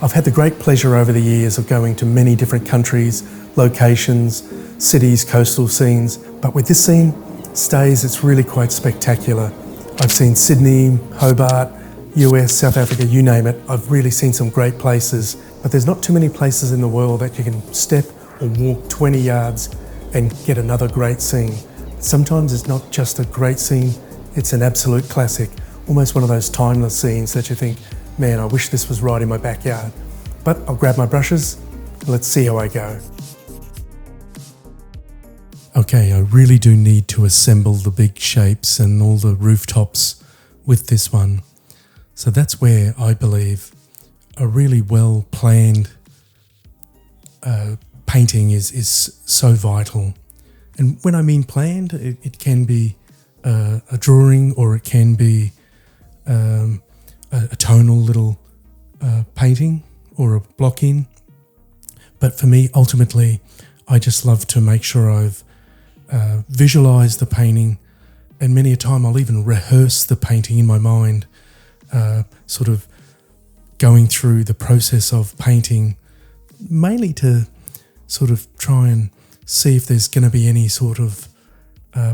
I've had the great pleasure over the years of going to many different countries, locations, cities, coastal scenes, but with this scene, Staithes, it's really quite spectacular. I've seen Sydney, Hobart, US, South Africa, you name it. I've really seen some great places, but there's not too many places in the world that you can step or walk 20 yards and get another great scene. Sometimes it's not just a great scene, it's an absolute classic, almost one of those timeless scenes that you think, man, I wish this was right in my backyard. But I'll grab my brushes, let's see how I go. Okay, I really do need to assemble the big shapes and all the rooftops with this one. So that's where I believe a really well planned painting is so vital. And when I mean planned, it can be a drawing, or it can be a tonal little painting or a block in. But for me, ultimately, I just love to make sure I've visualised the painting, and many a time I'll even rehearse the painting in my mind, sort of going through the process of painting, mainly to sort of try and see if there's going to be any sort of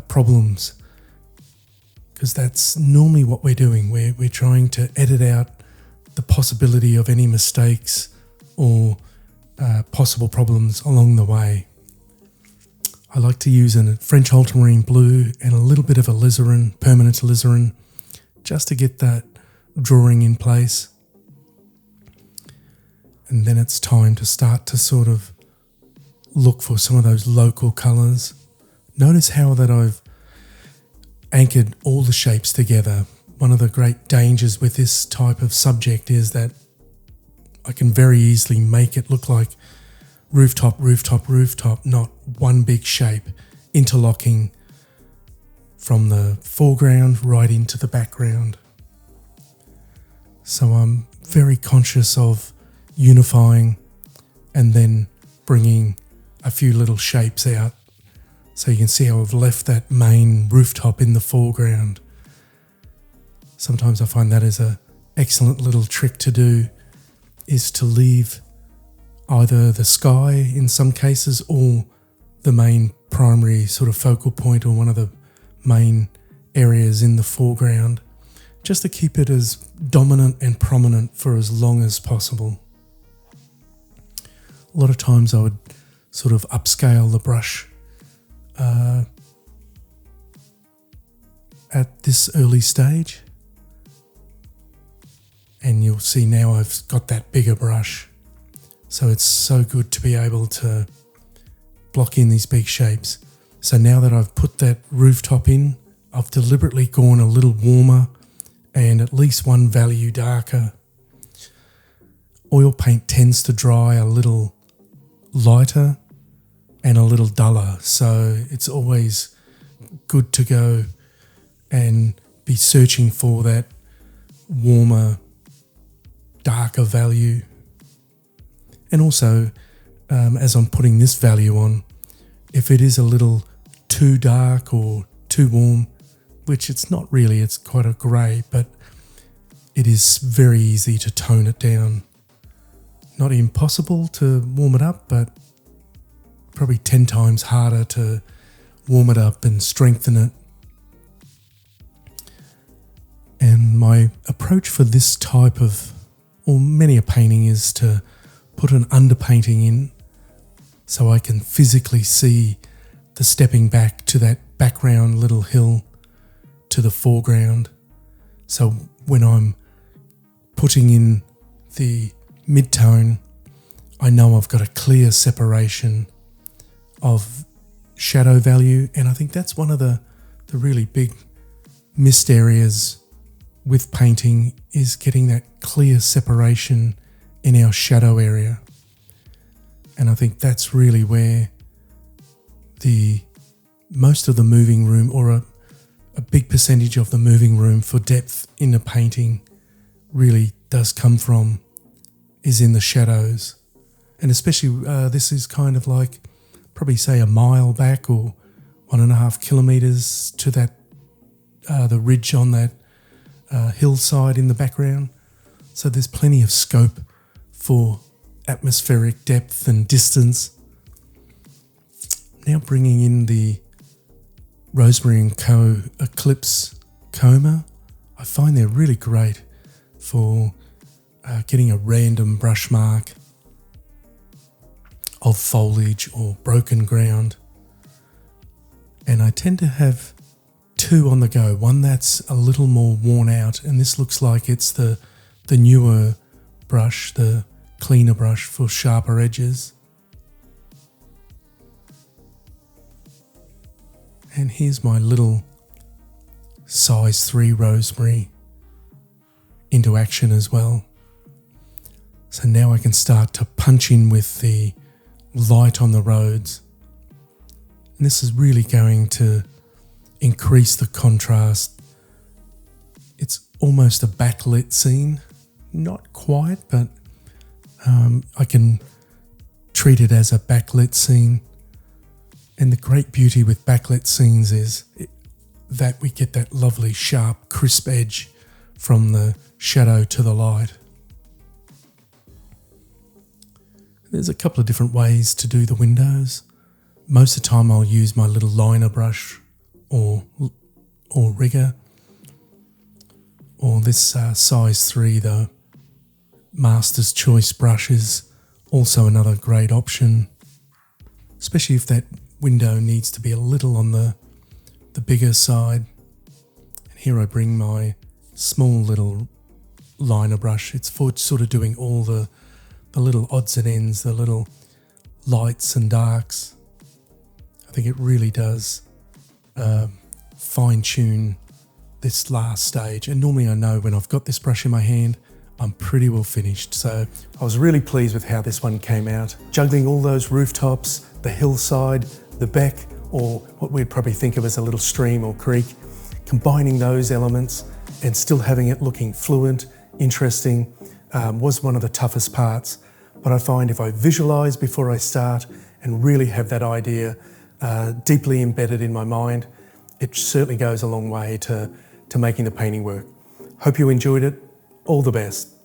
problems. Because that's normally what we're doing. We're trying to edit out the possibility of any mistakes or possible problems along the way. I like to use a French ultramarine blue and a little bit of alizarin, permanent alizarin, just to get that drawing in place. And then it's time to start to sort of look for some of those local colours. Notice how that I've anchored all the shapes together. One of the great dangers with this type of subject is that I can very easily make it look like rooftop, rooftop, rooftop, not one big shape interlocking from the foreground right into the background. So I'm very conscious of unifying and then bringing a few little shapes out. So you can see how I've left that main rooftop in the foreground. Sometimes I find that is an excellent little trick to do, is to leave either the sky in some cases or the main primary sort of focal point, or one of the main areas in the foreground, just to keep it as dominant and prominent for as long as possible. A lot of times I would sort of upscale the brush at this early stage, and you'll see now I've got that bigger brush. So it's so good to be able to block in these big shapes. So now that I've put that rooftop in, I've deliberately gone a little warmer and at least one value darker. Oil paint tends to dry a little lighter and a little duller, so it's always good to go and be searching for that warmer, darker value. And also, as I'm putting this value on, if it is a little too dark or too warm, which it's not really, it's quite a grey, but it is very easy to tone it down. Not impossible to warm it up, but probably 10 times harder to warm it up and strengthen it. And my approach for this type of, or many a painting, is to put an underpainting in so I can physically see the stepping back to that background little hill to the foreground. So when I'm putting in the mid-tone, I know I've got a clear separation of shadow value, and I think that's one of the really big missed areas with painting, is getting that clear separation in our shadow area. And I think that's really where the most of the moving room, or a big percentage of the moving room for depth in a painting really does come from, is in the shadows. And especially this is kind of like probably say a mile back or 1.5 kilometres to that the ridge on that hillside in the background. So there's plenty of scope for atmospheric depth and distance. Now bringing in the Rosemary & Co. Eclipse Coma. I find they're really great for getting a random brush mark of foliage or broken ground. And I tend to have two on the go. One that's a little more worn out, and this looks like it's the newer brush, the cleaner brush for sharper edges. And here's my little size 3 rosemary into action as well. So now I can start to punch in with the light on the roads. And this is really going to increase the contrast. It's almost a backlit scene. Not quite, but I can treat it as a backlit scene. And the great beauty with backlit scenes is that we get that lovely sharp, crisp edge from the shadow to the light. There's a couple of different ways to do the windows. Most of the time I'll use my little liner brush or rigger, or this size 3, the Master's Choice brush is also another great option, especially if that window needs to be a little on the bigger side. And here I bring my small little liner brush. It's for sort of doing all the little odds and ends, the little lights and darks. I think it really does fine tune this last stage. And normally I know when I've got this brush in my hand, I'm pretty well finished. So I was really pleased with how this one came out. Juggling all those rooftops, the hillside, the beck, or what we'd probably think of as a little stream or creek, combining those elements and still having it looking fluent, interesting, was one of the toughest parts. But I find if I visualize before I start and really have that idea deeply embedded in my mind, it certainly goes a long way to making the painting work. Hope you enjoyed it. All the best.